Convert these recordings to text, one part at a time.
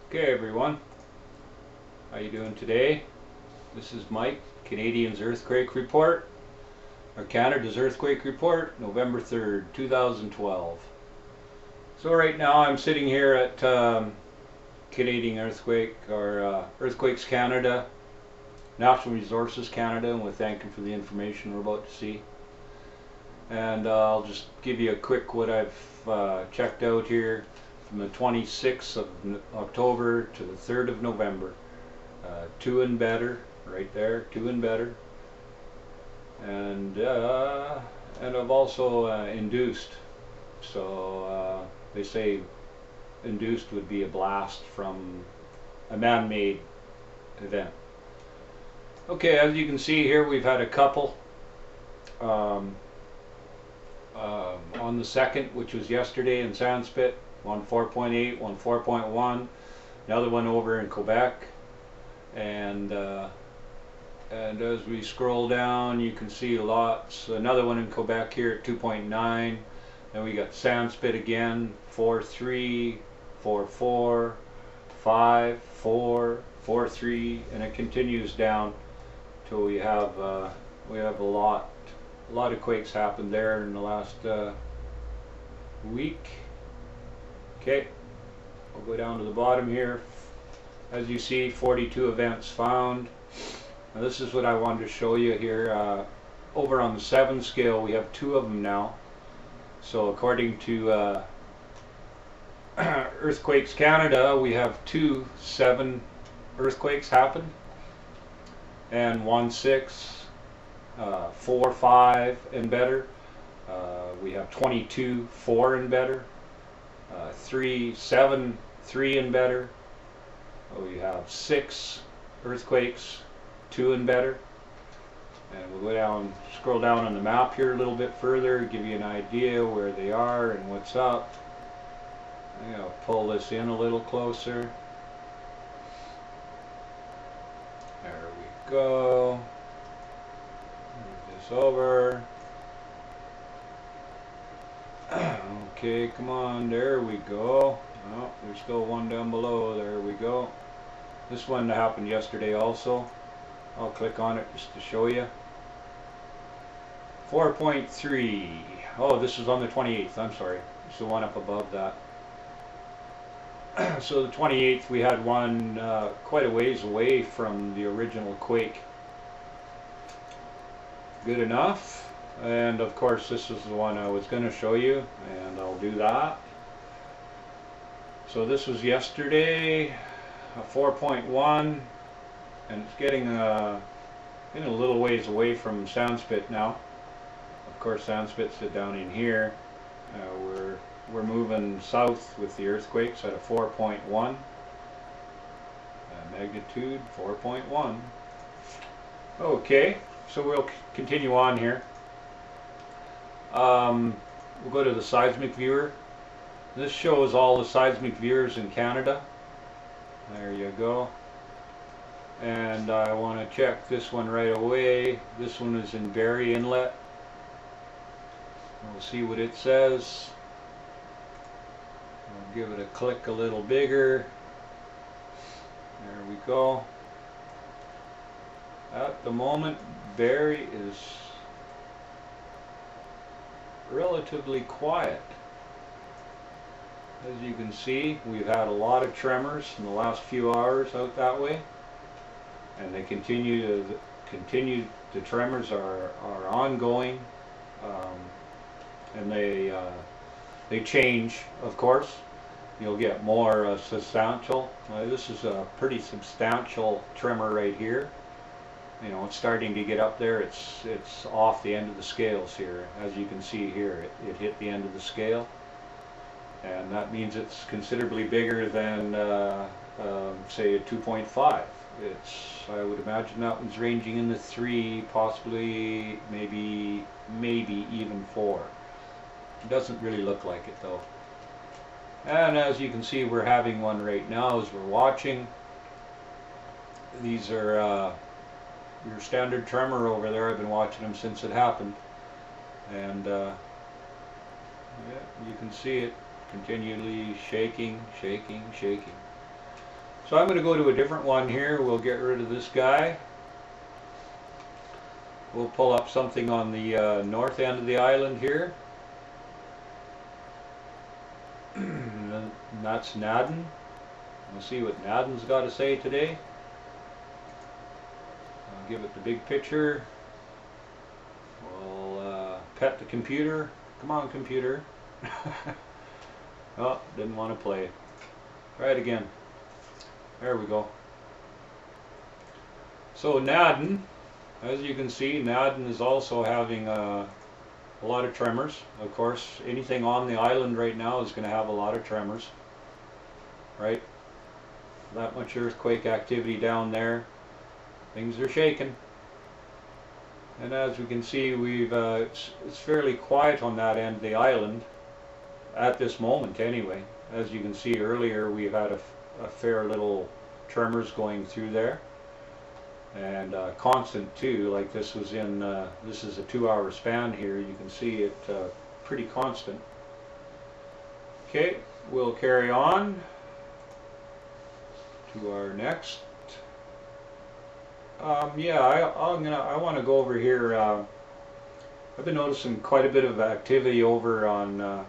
Okay everyone, how you doing today? This is Mike, Canadian's Earthquake Report, or Canada's Earthquake Report, November 3rd, 2012. So right now I'm sitting here at Canadian Earthquake, or Earthquakes Canada, Natural Resources Canada, and we thank them for the information we're about to see. And I'll just give you a quick what I've checked out here from the 26th of October to the 3rd of November. 2 and better, right there, 2 and better. And I've also induced. So they say induced would be a blast from a man-made event. Okay, as you can see here, we've had a couple. On the 2nd, which was yesterday in Sandspit, one 4.8, one 4.1, another one over in Quebec, and as we scroll down, you can see lots. Another one in Quebec here at 2.9. Then we got Sandspit again, 4.3, 4.4, 5, 4, 4.3, and it continues down till we have a lot of quakes happened there in the last week. Okay, we'll go down to the bottom here. As you see, 42 events found. Now this is what I wanted to show you here. Over on the 7 scale, we have 2 of them now. So according to Earthquakes Canada, we have 2 7 earthquakes happened, and 1 6, 4 5 and better. We have 22 4 and better, 3 7 3 and better. We have 6 earthquakes 2 and better. And we'll go down, scroll down on the map here a little bit further, give you an idea where they are and what's up. I'm going to pull this in a little closer. There we go. Move this over. Okay, come on, there we go. Oh, there's still one down below, there we go. This one happened yesterday also. I'll click on it just to show you. 4.3. Oh, this is on the 28th, I'm sorry. It's the one up above that. So the 28th, we had one quite a ways away from the original quake. Good enough. And of course this is the one I was going to show you, and I'll do that. So this was yesterday, a 4.1, and it's getting a little ways away from Sandspit now. Of course Sandspit's down in here. We're moving south with the earthquakes at a 4.1, magnitude 4.1. Okay, so we'll continue on here. We'll go to the seismic viewer. This shows all the seismic viewers in Canada. There you go. And I want to check this one right away. This one is in Barrie Inlet. We'll see what it says. I'll give it a click a little bigger. There we go. At the moment, Barrie is relatively quiet. As you can see, we've had a lot of tremors in the last few hours out that way, and they continue. The tremors are ongoing, and they change. Of course, you'll get more substantial. This is a pretty substantial tremor right here. You know, it's starting to get up there. It's off the end of the scales here. As you can see here, it hit the end of the scale, and that means it's considerably bigger than say a 2.5. I would imagine that one's ranging in the 3, possibly maybe even 4. It doesn't really look like it though. And as you can see, we're having one right now as we're watching. These are your standard tremor over there. I've been watching them since it happened, and yeah, you can see it continually shaking. So I'm going to go to a different one here. We'll get rid of this guy. We'll pull up something on the north end of the island here. And that's Naden. We'll see what Naden's got to say today. I'll give it the big picture. We'll pet the computer. Come on, computer. Oh, didn't want to play. Try it again. There we go. So Naden, as you can see, Naden is also having a lot of tremors. Of course, anything on the island right now is going to have a lot of tremors. Right? That much earthquake activity down there. Things are shaking. And as we can see, it's fairly quiet on that end of the island at this moment anyway. As you can see earlier, we've had a fair little tremors going through there, and constant too. Like this was in this is a 2-hour span here. You can see it pretty constant. Okay, we'll carry on to our next. Yeah, I want to go over here. I've been noticing quite a bit of activity over on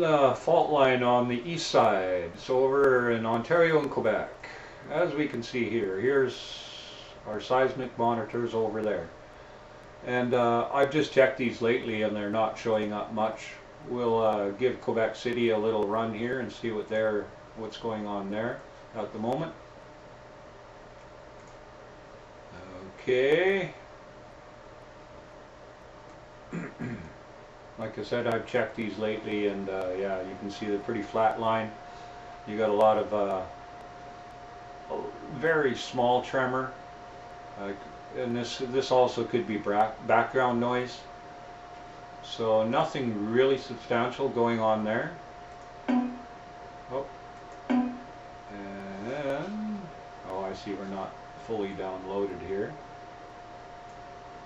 the fault line on the east side, so over in Ontario and Quebec. As we can see here, here's our seismic monitors over there. And I've just checked these lately and they're not showing up much. We'll give Quebec City a little run here and see what's going on there at the moment. Okay. Like I said, I've checked these lately, and yeah, you can see they're pretty flat line. You got a lot of a very small tremor, and this also could be background noise. So nothing really substantial going on there. Oh, and oh, I see we're not fully downloaded here.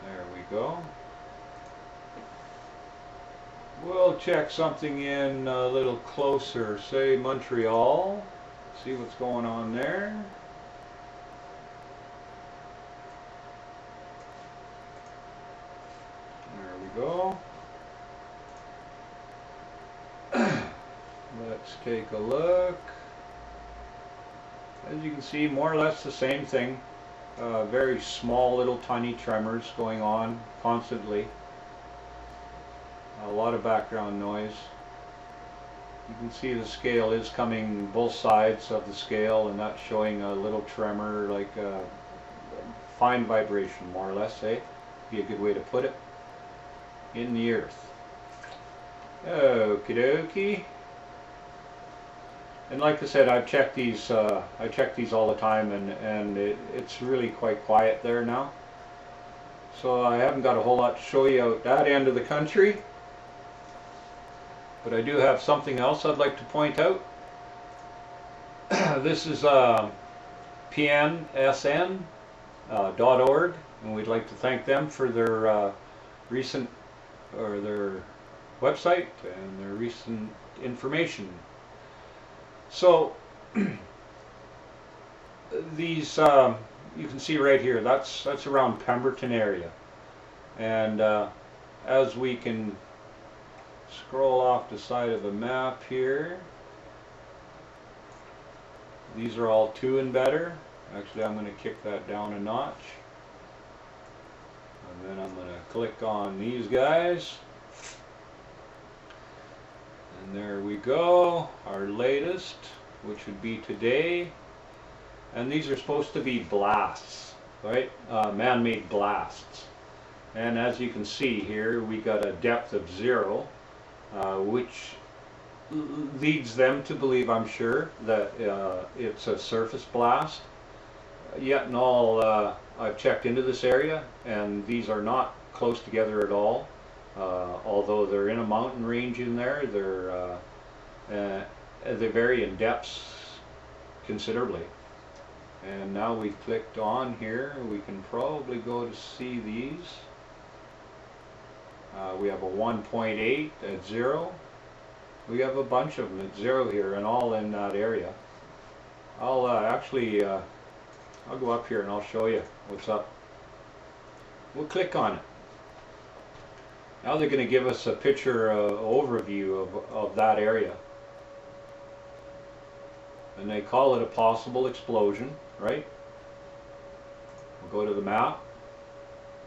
There we go. We'll check something in a little closer, say Montreal, see what's going on there. There we go. Let's take a look. As you can see, more or less the same thing. Very small little tiny tremors going on constantly. A lot of background noise. You can see the scale is coming both sides of the scale, and that's showing a little tremor, like a fine vibration, more or less, eh? Be a good way to put it. In the earth. Okie dokie. And like I said, I've checked these. I check these all the time, and it's really quite quiet there now. So I haven't got a whole lot to show you out that end of the country. But I do have something else I'd like to point out. This is pnsn.org, and we'd like to thank them for their their website and their recent information. So these you can see right here. That's around Pemberton area, and as we can scroll off the side of the map here, these are all 2 and better. Actually, I'm going to kick that down a notch, and then I'm going to click on these guys, and there we go, our latest, which would be today. And these are supposed to be blasts, right? Man-made blasts. And as you can see here, we got a depth of 0. Which leads them to believe, I'm sure, that it's a surface blast. Yet in all, I've checked into this area, and these are not close together at all. Although they're in a mountain range in there, they vary in depths considerably. And now we've clicked on here, we can probably go to see these. We have a 1.8 at 0, We have a bunch of them at 0 here and all in that area. I'll I'll go up here and I'll show you what's up. We'll click on it. Now they're going to give us a picture overview of that area. And they call it a possible explosion, right? We'll go to the map.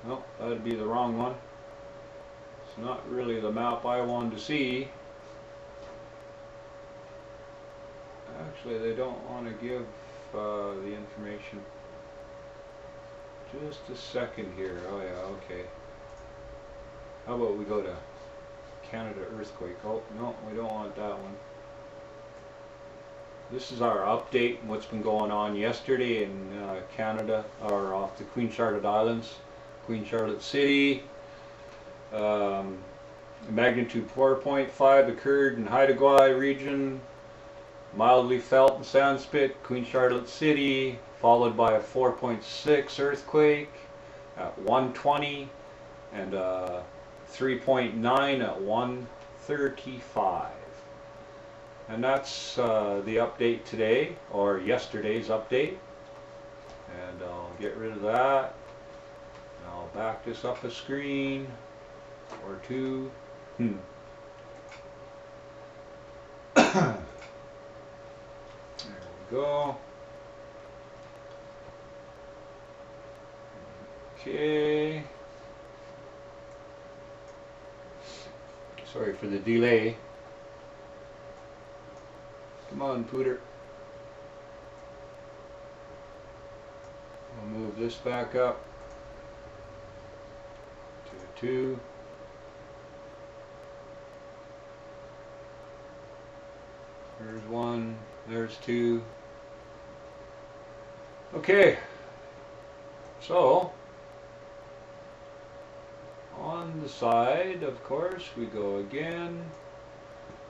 No, that'd be the wrong one. It's not really the map I wanted to see. Actually, they don't want to give the information. Just a second here. Oh yeah, okay. How about we go to Canada earthquake? Oh, no, we don't want that one. This is our update on what's been going on yesterday in Canada, or off the Queen Charlotte Islands, Queen Charlotte City. Magnitude 4.5 occurred in Haida Gwaii region, mildly felt in Sandspit, Queen Charlotte City, followed by a 4.6 earthquake at 1:20 and 3.9 at 1:35. And that's the update today, or yesterday's update. And I'll get rid of that. And I'll back this up a screen or two. There we go. Okay. Sorry for the delay. Come on, Pooter. We'll move this back up to 2. There's 1, there's 2. Okay, so on the side, of course, we go again.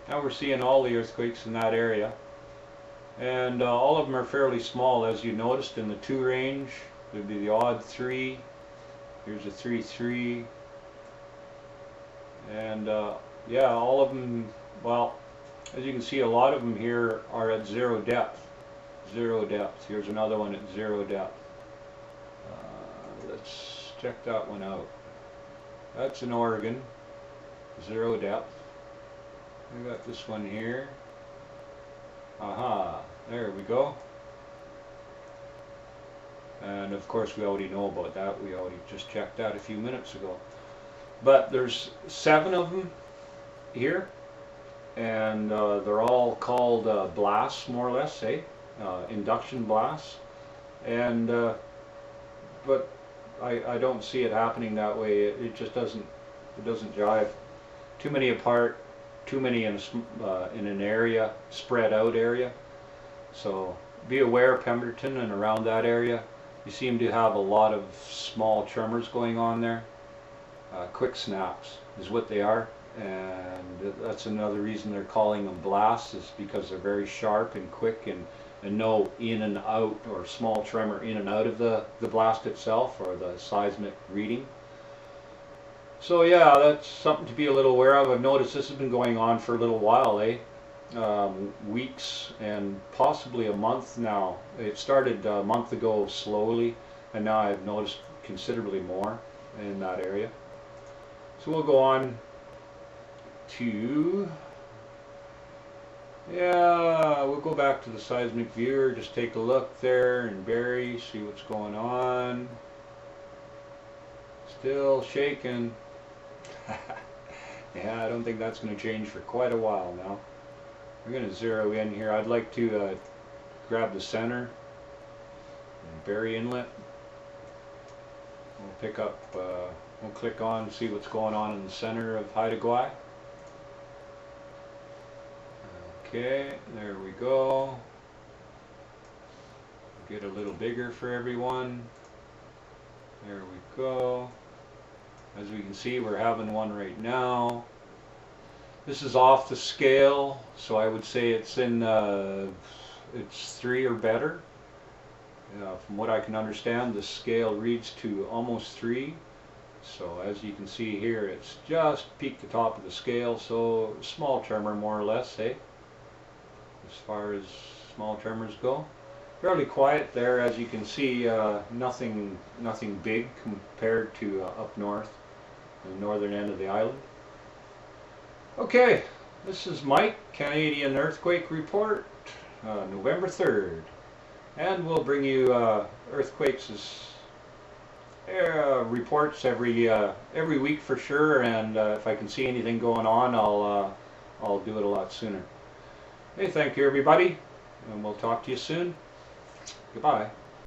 Now we're seeing all the earthquakes in that area, and all of them are fairly small, as you noticed in the 2 range. There'd be the odd 3. Here's a 3-3, and yeah, all of them. Well, as you can see, a lot of them here are at 0 depth. 0 depth. Here's another one at 0 depth. Let's check that one out. That's in Oregon, 0 depth. We got this one here. Aha, there we go. And of course we already know about that. We already just checked that a few minutes ago. But there's 7 of them here, and they're all called blasts, more or less, induction blasts. And but I don't see it happening that way. It just doesn't jive. Too many apart, too many in an area, spread out area. So be aware, Pemberton and around that area, you seem to have a lot of small tremors going on there. Quick snaps is what they are, and that's another reason they're calling them blasts, is because they're very sharp and quick, and no in and out or small tremor in and out of the blast itself or the seismic reading. So yeah, that's something to be a little aware of. I've noticed this has been going on for a little while, weeks and possibly a month now. It started a month ago slowly, and now I've noticed considerably more in that area. So we'll go on to, yeah, we'll go back to the seismic viewer, just take a look there and Barry, see what's going on. Still shaking. Yeah, I don't think that's going to change for quite a while now. We're going to zero in here. I'd like to grab the center and Barry Inlet. We'll pick up, we'll click on and see what's going on in the center of Haida Gwaii. Okay, there we go. Get a little bigger for everyone. There we go. As we can see, we're having one right now. This is off the scale, so I would say it's in it's 3 or better. From what I can understand, the scale reads to almost 3. So as you can see here, it's just peaked the top of the scale, so small tremor more or less, eh? As far as small tremors go. Fairly quiet there, as you can see, nothing big compared to up north, the northern end of the island. Okay, this is Mike, Canadian Earthquake Report, November 3rd. And we'll bring you earthquakes reports every week for sure, and if I can see anything going on, I'll do it a lot sooner. Hey, thank you everybody, and we'll talk to you soon. Goodbye.